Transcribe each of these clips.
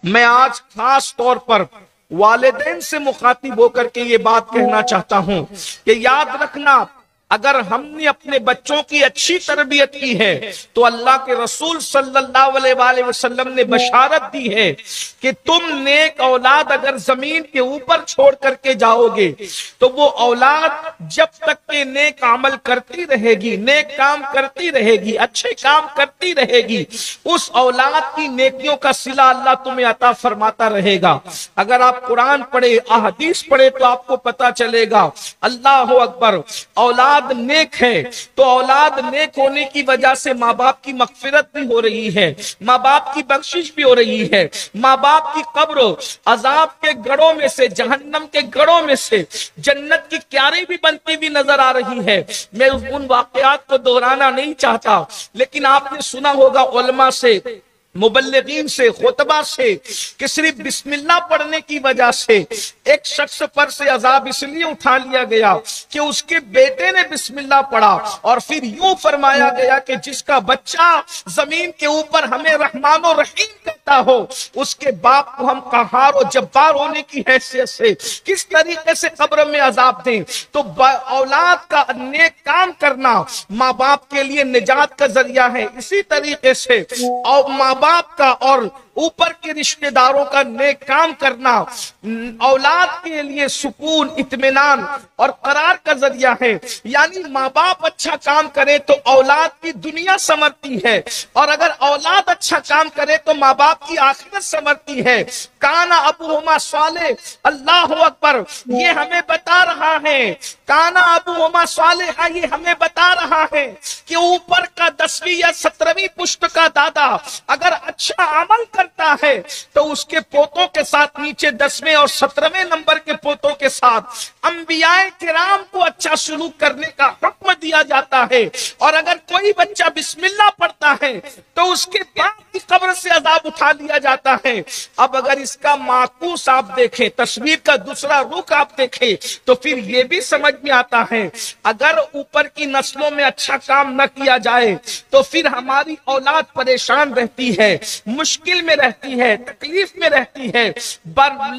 میں آج خاص طور پر والدین سے مخاطب ہو کر کے یہ بات کہنا چاہتا ہوں کہ یاد رکھنا، اگر ہم نے اپنے بچوں کی اچھی تربیت کی ہے تو اللہ کے رسول صلی اللہ علیہ وآلہ وسلم نے بشارت دی ہے کہ تم نیک اولاد اگر زمین کے اوپر چھوڑ کر کے جاؤ گے تو وہ اولاد جب تک کہ نیک عمل کرتی رہے گی، نیک کام کرتی رہے گی، اچھے کام کرتی رہے گی، اس اولاد کی نیکیوں کا صلہ اللہ تمہیں عطا فرماتا رہے گا۔ اگر آپ قرآن پڑھے، احادیث پڑھے تو آپ کو پتا چلے گا، اللہ اکبر، اولاد نیک ہے تو اولاد نیک ہونے کی وجہ سے ماں باپ کی مغفرت بھی ہو رہی ہے، ماں باپ کی بخشش بھی ہو رہی ہے، ماں باپ کی قبر عذاب کے گڑھوں میں سے، جہنم کے گڑھوں میں سے جنت کی کیاری بھی بنتی بھی نظر آ رہی ہے۔ میں ان واقعات کو دہرانا نہیں چاہتا، لیکن آپ نے سنا ہوگا علماء سے، مبلغین سے، خطبہ سے کہ صرف بسم اللہ پڑھنے کی وجہ سے ایک شخص پر سے عذاب اس لیے اٹھا لیا گیا کہ اس کے بیٹے نے بسم اللہ پڑھا، اور پھر یوں فرمایا گیا کہ جس کا بچہ زمین کے اوپر ہمیں رحمان و رحیم کہتا ہو، اس کے باپ کو ہم قہار و جبار ہونے کی حیثیت سے کس طریقے سے قبر میں عذاب دیں۔ تو اولاد کا نیک کام کرنا ماں باپ کے لیے نجات کا ذریعہ ہے، اسی طریقے سے اور ماں باپ کا اور اوپر کے رشتہ داروں کا نیک کام کرنا اولاد کے لیے سکون، اطمینان اور قرار کا ذریعہ ہے۔ یعنی ماں باپ اچھا کام کرے تو اولاد کی دنیا سنورتی ہے، اور اگر اولاد اچھا کام کرے تو ماں باپ کی آخرت سنورتی ہے۔ کانا ابوہما صالح، اللہ اکبر، یہ ہمیں بتا رہا ہے، کانا ابوہما صالح، یہ ہمیں بتا رہا ہے کہ اوپر کا 10ویں یا 17ویں پشت کا دادا اگر اچھا عمل کرتا ہے تو اس کے پوتوں کے ساتھ نیچے 10ویں اور 17ویں نمبر کے پوتوں کے ساتھ انبیاء کرام کو اچھا سلوک کرنے کا حکم دیا جاتا ہے، اور اگر کوئی بچہ بسم اللہ پڑھتا ہے تو اس کے باپ کی قبر سے عذاب اٹھا لیا جاتا ہے۔ اب اگر اس کا معکوس آپ دیکھیں، تصویر کا دوسرا رخ آپ دیکھیں، تو پھر یہ بھی سمجھ میں آتا ہے اگر اوپر کی نسلوں میں اچھا کام نہ کیا جائے تو پھر ہماری اولاد پریشان رہتی ہے، مشکل میں رہتی ہے، تکلیف میں رہتی ہے۔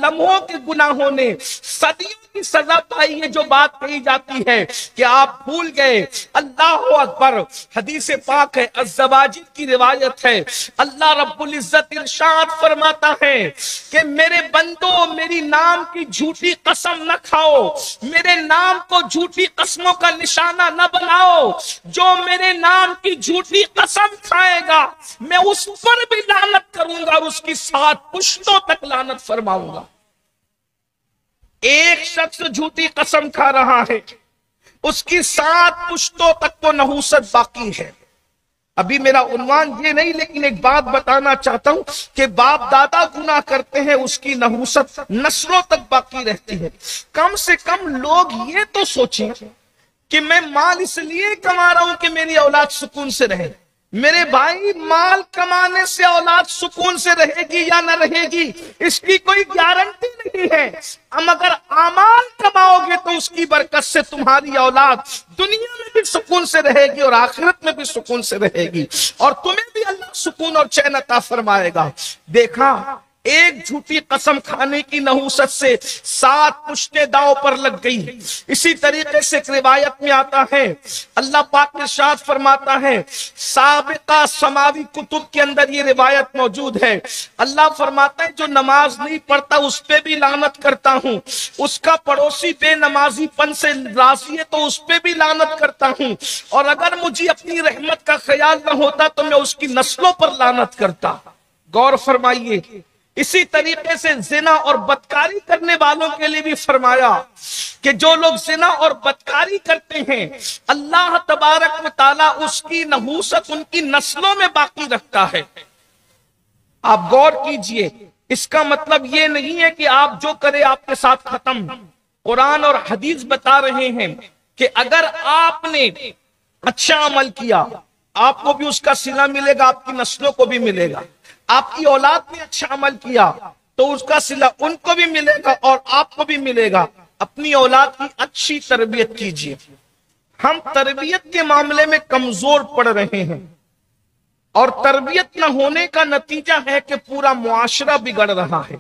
لمحوں کے گناہوں نے صدیوں کی سزا پائی ہے۔ جو بات کہی جاتی ہے کہ آپ بھول گئے، اللہ اکبر، حدیث پاک ہے، الزواجر کی روایت ہے، اللہ رب العزت ارشاد فرماتا ہے کہ میرے بندو میری نام کی جھوٹی قسم نہ کھاؤ، میرے نام کو جھوٹی قسموں کا نشانہ نہ بناؤ، جو میرے نام کی جھوٹی قسم کھائے گا میں اس پر بھی لعنت کروں گا اور اس کی 7 پشتوں تک لعنت فرماؤں گا۔ ایک شخص جھوٹی قسم کھا رہا ہے، اس کی 7 پشتوں تک تو نحوست باقی ہے۔ ابھی میرا عنوان یہ نہیں، لیکن ایک بات بتانا چاہتا ہوں کہ باپ دادا گناہ کرتے ہیں، اس کی نحوست نسلوں تک باقی رہتی ہے۔ کم سے کم لوگ یہ تو سوچیں کہ میں مال اس لیے کما رہا ہوں کہ میری اولاد سکون سے رہے۔ میرے بھائی، مال کمانے سے اولاد سکون سے رہے گی یا نہ رہے گی اس کی کوئی گارنٹی نہیں ہے۔ ہم اگر اعمال کماؤ گے تو اس کی برکت سے تمہاری اولاد دنیا میں بھی سکون سے رہے گی اور آخرت میں بھی سکون سے رہے گی، اور تمہیں بھی اللہ سکون اور چین عطا فرمائے گا۔ دیکھا، ایک جھوٹی قسم کھانے کی نحوست سے 7 پشتیں داؤ پر لگ گئی۔ اسی طریقے سے ایک روایت میں آتا ہے، اللہ پاک ارشاد فرماتا ہے، سابقہ سماوی کتب کے اندر یہ روایت موجود ہے، اللہ فرماتا ہے جو نماز نہیں پڑھتا اس پہ بھی لعنت کرتا ہوں، اس کا پڑوسی بے نمازی پن سے راضی ہے تو اس پہ بھی لعنت کرتا ہوں، اور اگر مجھے اپنی رحمت کا خیال نہ ہوتا تو میں اس کی نسلوں پر لعنت کرتا۔ غور فرمائیے۔ اسی طریقے سے زنا اور بدکاری کرنے والوں کے لیے بھی فرمایا کہ جو لوگ زنا اور بدکاری کرتے ہیں اللہ تبارک و تعالیٰ اس کی نحوست ان کی نسلوں میں باقی رکھتا ہے۔ آپ غور کیجئے، اس کا مطلب یہ نہیں ہے کہ آپ جو کرے آپ کے ساتھ ختم۔ قرآن اور حدیث بتا رہے ہیں کہ اگر آپ نے اچھا عمل کیا آپ کو بھی اس کا صلہ ملے گا، آپ کی نسلوں کو بھی ملے گا۔ آپ کی اولاد نے اچھا عمل کیا تو اس کا صلہ ان کو بھی ملے گا اور آپ کو بھی ملے گا۔ اپنی اولاد کی اچھی تربیت کیجیے۔ ہم تربیت کے معاملے میں کمزور پڑ رہے ہیں۔ اور تربیت نہ ہونے کا نتیجہ ہے کہ پورا معاشرہ بگڑ رہا ہے.